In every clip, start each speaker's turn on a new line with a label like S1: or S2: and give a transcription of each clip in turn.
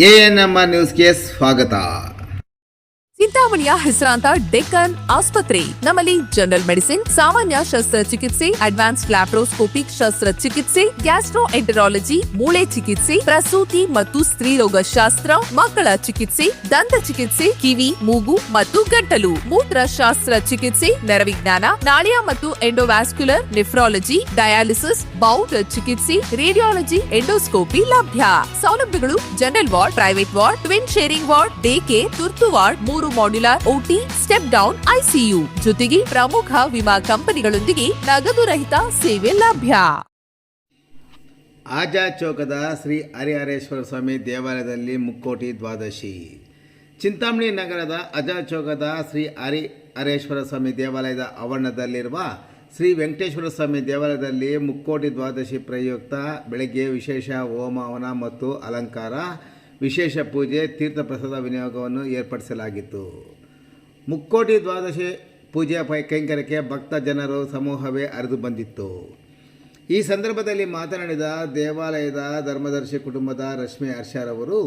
S1: ANMR ನ್ಯೂಸ್ಗೆ ಸ್ವಾಗತ.
S2: ಚಿಂತಾಮಣಿಯ ಹೆಸರಾಂತ ಡೆಕ್ಕನ್ ಆಸ್ಪತ್ರೆ. ನಮ್ಮಲ್ಲಿ ಜನರಲ್ ಮೆಡಿಸಿನ್, ಸಾಮಾನ್ಯ ಶಸ್ತ್ರಚಿಕಿತ್ಸೆ, ಅಡ್ವಾನ್ಸ್ ಲ್ಯಾಪ್ರೋಸ್ಕೋಪಿಕ್ ಶಸ್ತ್ರಚಿಕಿತ್ಸೆ, ಗ್ಯಾಸ್ಟ್ರೋ ಎಂಟರಾಲಜಿ, ಮೂಳೆ ಚಿಕಿತ್ಸೆ, ಪ್ರಸೂತಿ ಮತ್ತು ಸ್ತ್ರೀರೋಗ ಶಾಸ್ತ್ರ, ಮಕ್ಕಳ ಚಿಕಿತ್ಸೆ, ದಂತ ಚಿಕಿತ್ಸೆ, ಕಿವಿ, ಮೂಗು ಮತ್ತು ಗಂಟಲು, ಮೂತ್ರ ಶಾಸ್ತ್ರ ಚಿಕಿತ್ಸೆ, ನರವಿಜ್ಞಾನ, ನಾಳಿಯ ಮತ್ತು ಎಂಡೋವ್ಯಾಸ್ಕ್ಯುಲರ್, ನೆಫ್ರಾಲಜಿ, ಡಯಾಲಿಸಿಸ್, ಬೌಲ್ ಚಿಕಿತ್ಸೆ, ರೇಡಿಯಾಲಜಿ, ಎಂಡೋಸ್ಕೋಪಿ ಲಭ್ಯ. ಸೌಲಭ್ಯಗಳು general ward, private ward, twin sharing ward, day care, ತುರ್ತು ward, 3 modular OT, step down ICU ಜೊತೆಗೆ ಪ್ರಮುಖ ವಿಮಾ ಕಂಪನಿಗಳೊಂದಿಗೆ ನಗದು ರಹಿತ ಸೇವೆ ಲಭ್ಯ.
S1: ಆಜಾದ್ ಚೌಕದ ಶ್ರೀ ಹರಿಹರೇಶ್ವರ ಸ್ವಾಮಿ ದೇವಾಲಯದಲ್ಲಿ ಮುಕ್ಕೋಟಿ ದ್ವಾದಶಿ. ಚಿಂತಾಮಣಿ ನಗರದ ಆಜಾದ್ ಚೌಕದ ಶ್ರೀ ಹರಿಹರೇಶ್ವರ ಸ್ವಾಮಿ ದೇವಾಲಯದ ಆವರಣದಲ್ಲಿರುವ ಶ್ರೀ ವೆಂಕಟೇಶ್ವರ ಸ್ವಾಮಿ ದೇವಾಲಯದಲ್ಲಿ ಮುಕ್ಕೋಟಿ ದ್ವಾದಶಿ ಪ್ರಯುಕ್ತ ಬೆಳಗ್ಗೆ ವಿಶೇಷ ಹೋಮ ಹವನ ಮತ್ತು ಅಲಂಕಾರ, ವಿಶೇಷ ಪೂಜೆ, ತೀರ್ಥ ಪ್ರಸಾದ ವಿನಿಯೋಗವನ್ನು ಏರ್ಪಡಿಸಲಾಗಿತ್ತು. ಮುಕ್ಕೋಟಿ ದ್ವಾದಶಿ ಪೂಜೆಯ ಕೈಂಕರ್ಯಕ್ಕೆ ಭಕ್ತ ಜನರು ಸಮೂಹವೇ ಹರಿದು ಬಂದಿತ್ತು. ಈ ಸಂದರ್ಭದಲ್ಲಿ ಮಾತನಾಡಿದ ದೇವಾಲಯದ ಧರ್ಮದರ್ಶಿ ಕುಟುಂಬದ ರಶ್ಮಿ ಹರ್ಷರವರು,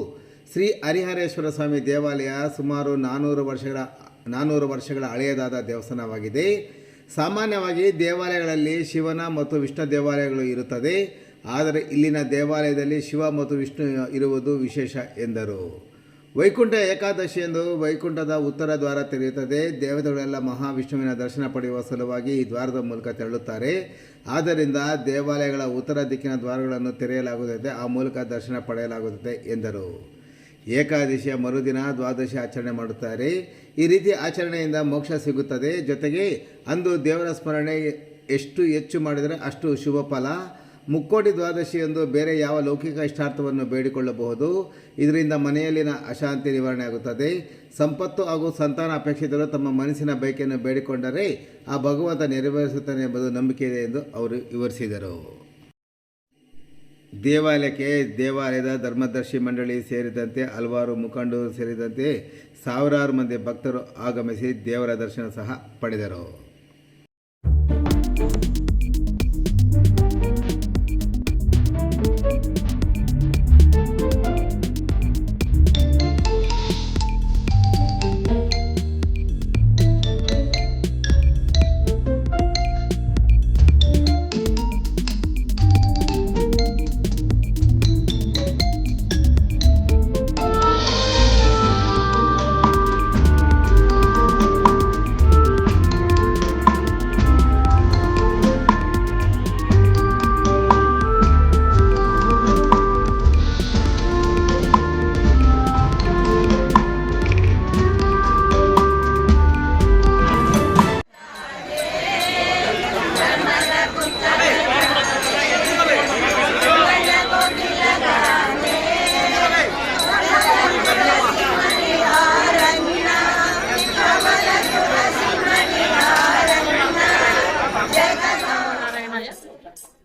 S1: ಶ್ರೀ ಹರಿಹರೇಶ್ವರ ಸ್ವಾಮಿ ದೇವಾಲಯ ಸುಮಾರು 400 ವರ್ಷಗಳ ಹಳೆಯದಾದ ದೇವಸ್ಥಾನವಾಗಿದೆ. ಸಾಮಾನ್ಯವಾಗಿ ದೇವಾಲಯಗಳಲ್ಲಿ ಶಿವನ ಮತ್ತು ವಿಷ್ಣು ದೇವಾಲಯಗಳು ಇರುತ್ತದೆ. ಆದರೆ ಇಲ್ಲಿನ ದೇವಾಲಯದಲ್ಲಿ ಶಿವ ಮತ್ತು ವಿಷ್ಣು ಇರುವುದು ವಿಶೇಷ ಎಂದರು. ವೈಕುಂಠ ಏಕಾದಶಿಯಂದು ವೈಕುಂಠದ ಉತ್ತರ ದ್ವಾರ ತೆರೆಯುತ್ತದೆ. ದೇವತೆಗಳೆಲ್ಲ ಮಹಾವಿಷ್ಣುವಿನ ದರ್ಶನ ಪಡೆಯುವ ಸಲುವಾಗಿ ಈ ದ್ವಾರದ ಮೂಲಕ ತೆರಳುತ್ತಾರೆ. ಆದ್ದರಿಂದ ದೇವಾಲಯಗಳ ಉತ್ತರ ದಿಕ್ಕಿನ ದ್ವಾರಗಳನ್ನು ತೆರೆಯಲಾಗುತ್ತದೆ, ಆ ಮೂಲಕ ದರ್ಶನ ಪಡೆಯಲಾಗುತ್ತದೆ ಎಂದರು. ಏಕಾದಶಿಯ ಮರುದಿನ ದ್ವಾದಶಿ ಆಚರಣೆ ಮಾಡುತ್ತಾರೆ. ಈ ರೀತಿ ಆಚರಣೆಯಿಂದ ಮೋಕ್ಷ ಸಿಗುತ್ತದೆ. ಜೊತೆಗೆ ಅಂದು ದೇವರ ಸ್ಮರಣೆ ಎಷ್ಟು ಹೆಚ್ಚು ಮಾಡಿದರೆ ಅಷ್ಟು ಶುಭ ಫಲ. ಮುಕ್ಕೋಟಿ ದ್ವಾದಶಿಯಂದು ಬೇರೆ ಯಾವ ಲೌಕಿಕ ಇಷ್ಟಾರ್ಥವನ್ನು ಬೇಡಿಕೊಳ್ಳಬಹುದು. ಇದರಿಂದ ಮನೆಯಲ್ಲಿನ ಅಶಾಂತಿ ನಿವಾರಣೆ ಆಗುತ್ತದೆ. ಸಂಪತ್ತು ಹಾಗೂ ಸಂತಾನ ಅಪೇಕ್ಷಿತರು ತಮ್ಮ ಮನಸ್ಸಿನ ಬಯಕೆಯನ್ನು ಬೇಡಿಕೊಂಡರೆ ಆ ಭಗವಂತ ನೆರವೇರಿಸುತ್ತಾನೆ ಎಂಬುದು ನಂಬಿಕೆ ಇದೆ ಎಂದು ಅವರು ವಿವರಿಸಿದರು. ದೇವಾಲಯಕ್ಕೆ ದೇವಾಲಯದ ಧರ್ಮದರ್ಶಿ ಮಂಡಳಿ ಸೇರಿದಂತೆ ಹಲವಾರು ಮುಖಂಡರು ಸೇರಿದಂತೆ ಸಾವಿರಾರು ಮಂದಿ ಭಕ್ತರು ಆಗಮಿಸಿ ದೇವರ ದರ್ಶನ ಸಹ ಪಡೆದರು.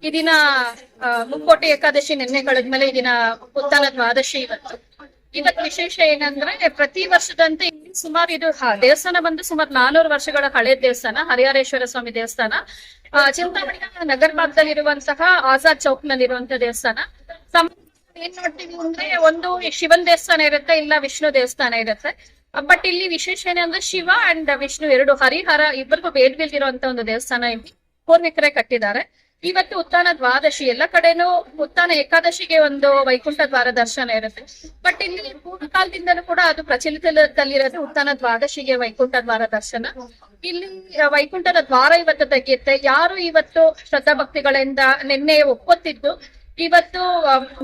S3: ಈ ದಿನ ಮುಕ್ಕೋಟಿ ಏಕಾದಶಿ ನಿನ್ನೆ ಕಳೆದ್ಮೇಲೆ ಈ ದಿನ ಉತ್ಥಾನ ದ್ವಾದಶಿ ಇವತ್ತು ವಿಶೇಷ ಏನಂದ್ರೆ ಪ್ರತಿ ವರ್ಷದಂತೆ ಇಲ್ಲಿ ಸುಮಾರು ಇದು ದೇವಸ್ಥಾನ ಬಂದು ಸುಮಾರು 400 ವರ್ಷಗಳ ಹಳೆ ದೇವಸ್ಥಾನ, ಹರಿಹರೇಶ್ವರ ಸ್ವಾಮಿ ದೇವಸ್ಥಾನ. ಚಿಂತಾಮಣಿಯ ನಗರ ಭಾಗದಲ್ಲಿರುವಂತಹ ಆಜಾದ್ ಚೌಕ್ ನಲ್ಲಿರುವಂತಹ ದೇವಸ್ಥಾನ. ಏನ್ ನೋಡ್ತೀವಿ ಅಂದ್ರೆ ಒಂದು ಶಿವನ್ ದೇವಸ್ಥಾನ ಇರುತ್ತೆ, ಇಲ್ಲ ವಿಷ್ಣು ದೇವಸ್ಥಾನ ಇರುತ್ತೆ. ಬಟ್ ಇಲ್ಲಿ ವಿಶೇಷ ಏನಂದ್ರೆ ಶಿವ ಅಂಡ್ ವಿಷ್ಣು ಎರಡು ಹರಿಹರ ಇಬ್ಬರಿಗೂ ಬೇಡ್ ಬೀಳ್ದಿರುವಂತ ಒಂದು ದೇವಸ್ಥಾನ ಇಲ್ಲಿ ಪೂರ್ವಿಕರೇ ಕಟ್ಟಿದ್ದಾರೆ. ಇವತ್ತು ಉತ್ಥಾನ ದ್ವಾದಶಿ, ಎಲ್ಲ ಕಡೆನೂ ಉತ್ಥಾನ ಏಕಾದಶಿಗೆ ಒಂದು ವೈಕುಂಠ ದ್ವಾರ ದರ್ಶನ ಇರುತ್ತೆ. ಬಟ್ ಇಲ್ಲಿ ಪೂರ್ವ ಕಾಲದಿಂದಲೂ ಕೂಡ ಅದು ಪ್ರಚಲಿತದಲ್ಲಿರೋದು ಉತ್ಥಾನ ದ್ವಾದಶಿಗೆ ವೈಕುಂಠ ದ್ವಾರ ದರ್ಶನ. ಇಲ್ಲಿ ವೈಕುಂಠದ ದ್ವಾರ ಇವತ್ತು ತೆಗೆಯುತ್ತೆ. ಯಾರು ಇವತ್ತು ಶ್ರದ್ಧಾ ಭಕ್ತಿಗಳಿಂದ ನಿನ್ನೆ ಒಪ್ಪುತ್ತಿದ್ದು ಇವತ್ತು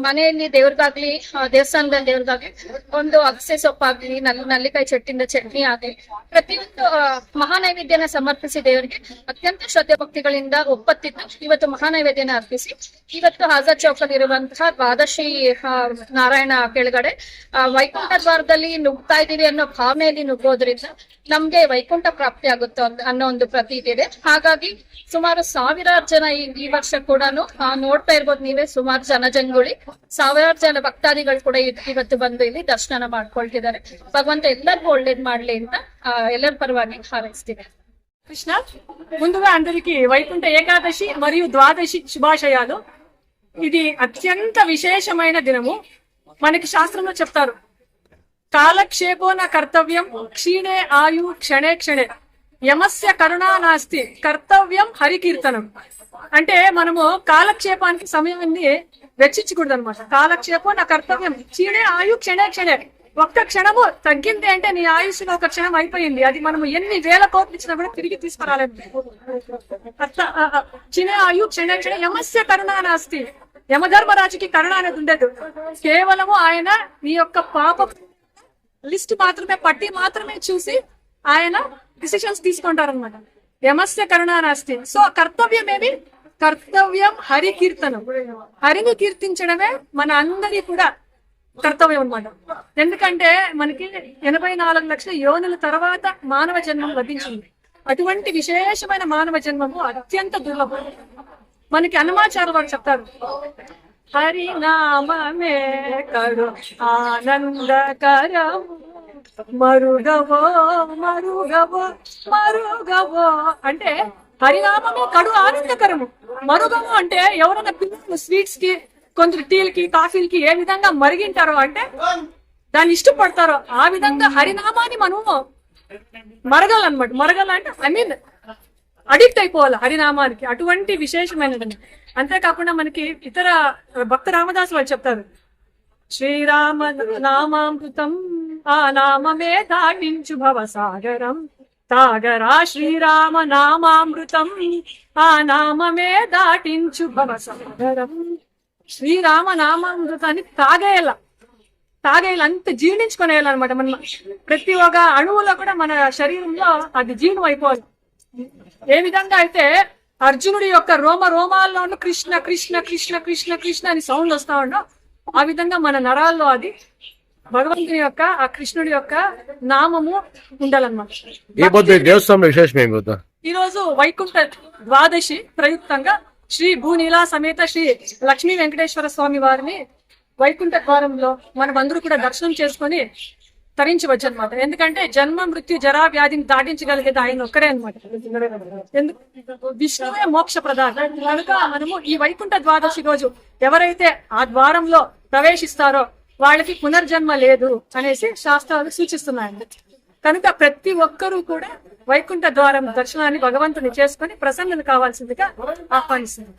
S3: ಮನೆಯಲ್ಲಿ ದೇವ್ರಿಗಾಗ್ಲಿ, ದೇವಸ್ಥಾನದಲ್ಲಿ ದೇವ್ರಿಗಾಗ್ಲಿ ಒಂದು ಅಗಸೆ ಸೊಪ್ಪಾಗ್ಲಿ, ನಲ್ಲಿಕಾಯಿ ಚಟ್ಟಿಂದ ಚಟ್ನಿ ಆಗ್ಲಿ, ಪ್ರತಿಯೊಂದು ಮಹಾನೈವೇದ್ಯನ ಸಮರ್ಪಿಸಿ ದೇವರಿಗೆ ಅತ್ಯಂತ ಶ್ರದ್ಧೆ ಭಕ್ತಿಗಳಿಂದ ಒಪ್ಪತ್ತಿದ್ದು ಇವತ್ತು ಮಹಾನೈವೇದ್ಯನ ಅರ್ಪಿಸಿ ಇವತ್ತು ಆಜಾದ್ ಚೌಕಲ್ಲಿ ಇರುವಂತಹ ದ್ವಾದಶಿ ನಾರಾಯಣ ಕೆಳಗಡೆ ವೈಕುಂಠ ದ್ವಾರದಲ್ಲಿ ನುಗ್ತಾ ಇದೀವಿ ಅನ್ನೋ ಭಾವನೆಯಲ್ಲಿ ನುಗ್ಗೋದ್ರಿಂದ ನಮ್ಗೆ ವೈಕುಂಠ ಪ್ರಾಪ್ತಿ ಆಗುತ್ತೆ ಅನ್ನೋ ಒಂದು ಪ್ರತೀತಿ ಇದೆ. ಹಾಗಾಗಿ ಸುಮಾರು ಸಾವಿರಾರು ಜನ ಈ ವರ್ಷ ಕೂಡ ನೋಡ್ತಾ ಇರ್ಬೋದು ನೀವೇ, ಸುಮಾರು ಜನಜಂಗುಳಿ, ಸಾವಿರಾರು ಜನ ಭಕ್ತಾದಿಗಳು ಕೂಡ ಇವತ್ತು ಬಂದು ಇಲ್ಲಿ ದರ್ಶನ ಮಾಡ್ಕೊಳ್ತಿದ್ದಾರೆ. ಭಗವಂತ ಎಲ್ಲರಿಗೂ ఒళ్ళేది ಮಾಡ್ಲಿ ಅಂತ ಎಲ್ಲರ పరವಾಗಿ ಹಾರೈಸ್ತೀನಿ.
S4: కృష్ణ ముందుగా అందరికి వైకుంఠ ఏకాదశి మరియు ద్వాదశి శుభాశయాలు. ఇది అత్యంత విశేషమైన దినము. మనకి శాస్త్రంలో చెప్తారు, కాలక్షేపో న కర్తవ్యం క్షీణే ఆయు క్షణే క్షణే యమస్య కరుణా నాస్తి కర్తవ్యం హరికీర్తనం. అంటే మనము కాలక్షేపానికి సమయాన్ని వెచ్చించకూడదు అనమాట. కాలక్షేపం నా కర్తవ్యం క్షీణే ఆయు క్షణే క్షణే. ఒక్క క్షణము తగ్గింది అంటే నీ ఆయుష్లో ఒక క్షణం అయిపోయింది. అది మనము ఎన్ని వేల కోట్లు ఇచ్చినా కూడా తిరిగి తీసుకురాలేదు. క్షీణే ఆయు క్షణే క్షణే యమస్య కరుణా నాస్తి. యమధర్మరాజుకి కరుణ అనేది ఉండదు. కేవలము ఆయన నీ యొక్క పాప లిస్ట్ మాత్రమే పట్టి మాత్రమే చూసి ఆయన డిసిషన్స్ తీసుకుంటారనమాట. యమస్య కరుణా నాస్తి. సో కర్తవ్యం ఏమి? కర్తవ్యం హరి కీర్తనం. హరిని కీర్తించడమే మన అందరి కూడా కర్తవ్యం అన్నమాట. ఎందుకంటే మనకి 84 లక్షల యోనుల తర్వాత మానవ జన్మం లభించింది. అటువంటి విశేషమైన మానవ జన్మము అత్యంత దుర్లభం. మనకి హనుమాచార్య వారు చెప్తారు, హరినామమే కరు ఆనందకరం మరుగవో మరుగవో మరుగవో. అంటే హరినామమే కడు ఆనందకరము. మరుగము అంటే ఎవరైనా పిల్లలు స్వీట్స్ కి కొంచెం టీలకి కాఫీలకి ఏ విధంగా మరిగింటారో అంటే దాన్ని ఇష్టపడతారో ఆ విధంగా హరినామాన్ని మనము మరగాలన్నమాట. మరగాలంటే ఐ మీన్ అడిక్ట్ అయిపోవాలి హరినామానికి. అటువంటి విశేషమైనది. అంతేకాకుండా మనకి ఇతర భక్త రామదాసు వాళ్ళు చెప్తారు, శ్రీరామ నామామృతం ఆ నామమే దాటించు భవసాగరం సాగరా. శ్రీరామ నామామృతం ఆ నామమే దాటించు భవసాగరం. శ్రీరామ నామామృతాన్ని తాగేయాల అంత జీర్ణించుకునేయాలన్నమాట. మన ప్రతి ఒక్క అణువులో కూడా మన శరీరంలో అది జీర్ణం అయిపోవాలి. ఏ విధంగా అయితే అర్జునుడి యొక్క రోమాల్లోనూ కృష్ణ కృష్ణ కృష్ణ కృష్ణ కృష్ణ అని సౌండ్ వస్తా ఉండో ఆ విధంగా మన నరాల్లో అది భగవంతుని యొక్క ఆ కృష్ణుడి యొక్క నామము ఉండాలన్నమాట. ఈ రోజు వైకుంఠ ద్వాదశి ప్రయుక్తంగా శ్రీ భూనీలా సమేత శ్రీ లక్ష్మీ వెంకటేశ్వర స్వామి వారిని వైకుంఠ ద్వారంలో మనం అందరూ కూడా దర్శనం చేసుకొని తరించవచ్చు అనమాట. ఎందుకంటే జన్మ మృత్యు జరా వ్యాధిని దాటించగలిగేది ఆయన ఒక్కడే అనమాట. విష్ణువే మోక్ష ప్రదాత కనుక మనము ఈ వైకుంఠ ద్వాదశి రోజు ఎవరైతే ఆ ద్వారంలో ప్రవేశిస్తారో వాళ్ళకి పునర్జన్మ లేదు అనేసి శాస్త్రాలు సూచిస్తున్నాయండి. కనుక ప్రతి ఒక్కరూ కూడా వైకుంఠ ద్వారం దర్శనాన్ని భగవంతుని చేసుకొని ప్రసన్నులు కావాల్సిందిగా ఆహ్వానిస్తున్నారు.